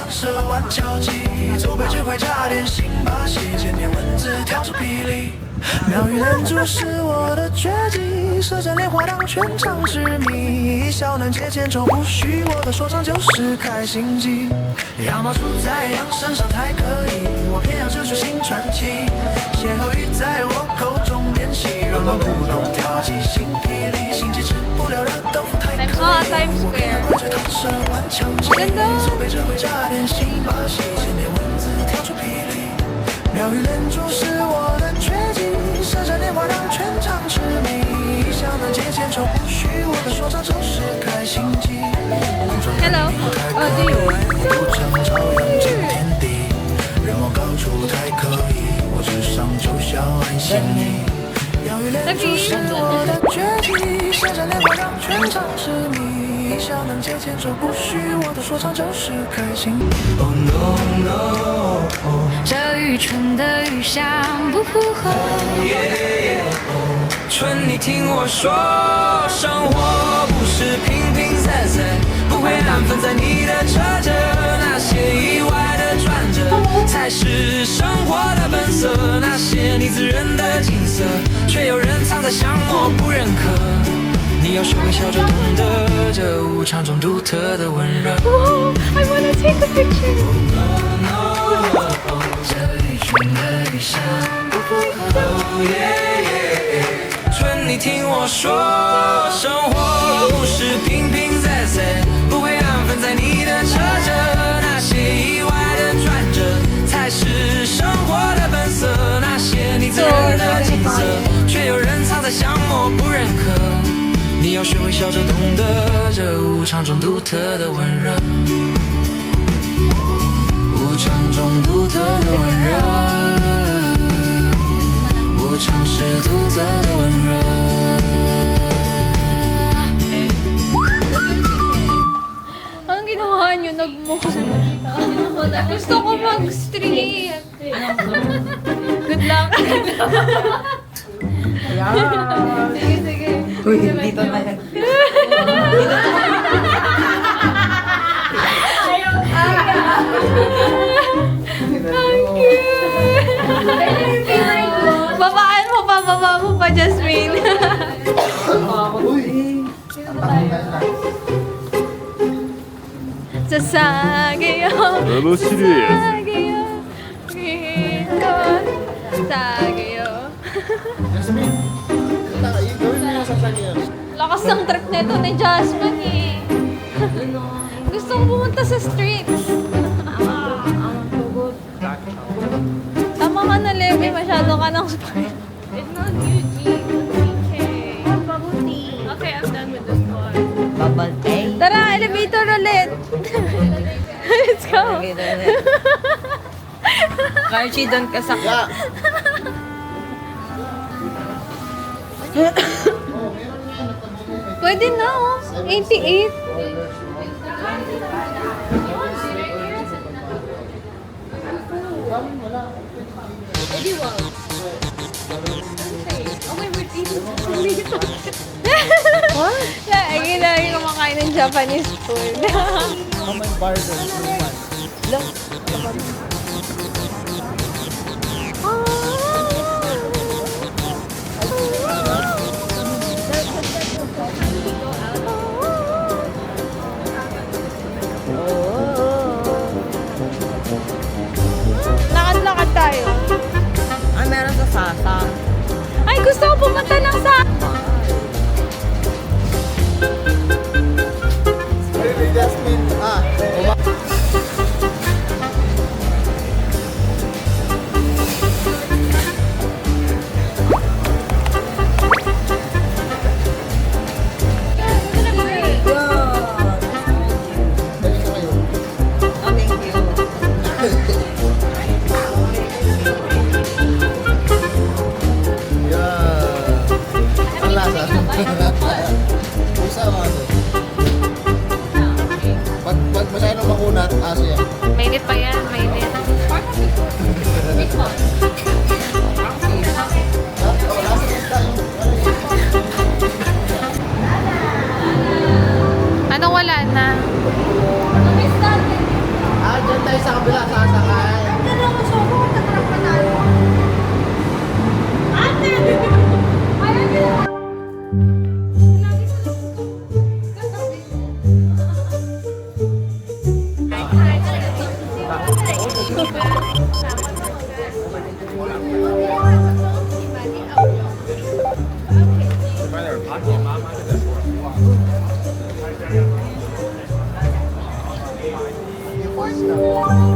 是玩交际，走北这块加点新把戏，见点文字跳出霹雳。妙语连珠是我的绝技，舌战莲花当全场痴迷。小南街千愁不许，我的说唱就是开心机。羊毛出在羊身上太可以，我偏要织出新传奇。歇后语在我口中练习，让我不懂跳起新霹雳，心机吃不了热豆腐太可以。我偏要挂着糖蛇玩枪击，走北这会加点新把戏，见点文字跳出霹雳。妙语连珠是我的绝技，舌战莲花让全场痴迷。小南街千愁不许，我的说唱就是开心机。Hello，就有啊。不成朝阳惊天地，人往高处太可以，我智商就像安心你。妙语连珠是我的绝技，舌战莲花让全场痴迷。小南街千愁不许，我的说唱就是开心。Oh no no。这愚蠢的雨下不符合。春，你听我说，生活不是平平散散，不会安分在你的车辙，那些意外的转折才是生活的本色，那些你自认的景色，却有人藏在巷陌不认可。你要学会笑着懂得这无常中独特的温热。I wanna take a picture。这一群的理想不符合。春，你听我说，生活不是平平散散，不会安分在你的车辙，那些意外的转折才是生活的本色，那些你自认的景色，却有人藏在巷陌不认可。你要学会笑着懂得这无常中独特的温热，无常中独特的温热，无常是独特的温热。Anong ginawa niyo? Nag-move. Gusto ko mag-stream. Good luck. Sige, sige. Uy, dito na yan. Thank you. Babaan mo pa, baba mo pa, Jasmine. Sasageyo. Sasageyo. Sasageyo. Lakas ng trip nito ni Jasmine eh. Gusto kong pumunta sa streets. Tama ka na, Levi. Masyado ka ng spoil. It's not Eugene, it's PK. Bubble tea. Okay, I'm done with this one. Bubble tea. Tara, elevator ulit. Let's go. Karchi, doon ka sa... Pwede na oh. 88. What? Lagi kumakain ng Japanese food. Lakad-lakad tayo. Ah, meron sa Sasa. Ay, gusto ko pumunta ng sa... Oh, thank you. Ang lasa. Pusa mga ito. Pag masyadong makunat, aso yan. Mainit pa yan, mainit. nawala na. Namiss natin. Dyan tayo sa kabila, sasakay. Ang ganda mo, Sobo. Tatrap pa tayo. Ate! Ayaw nila. Force na.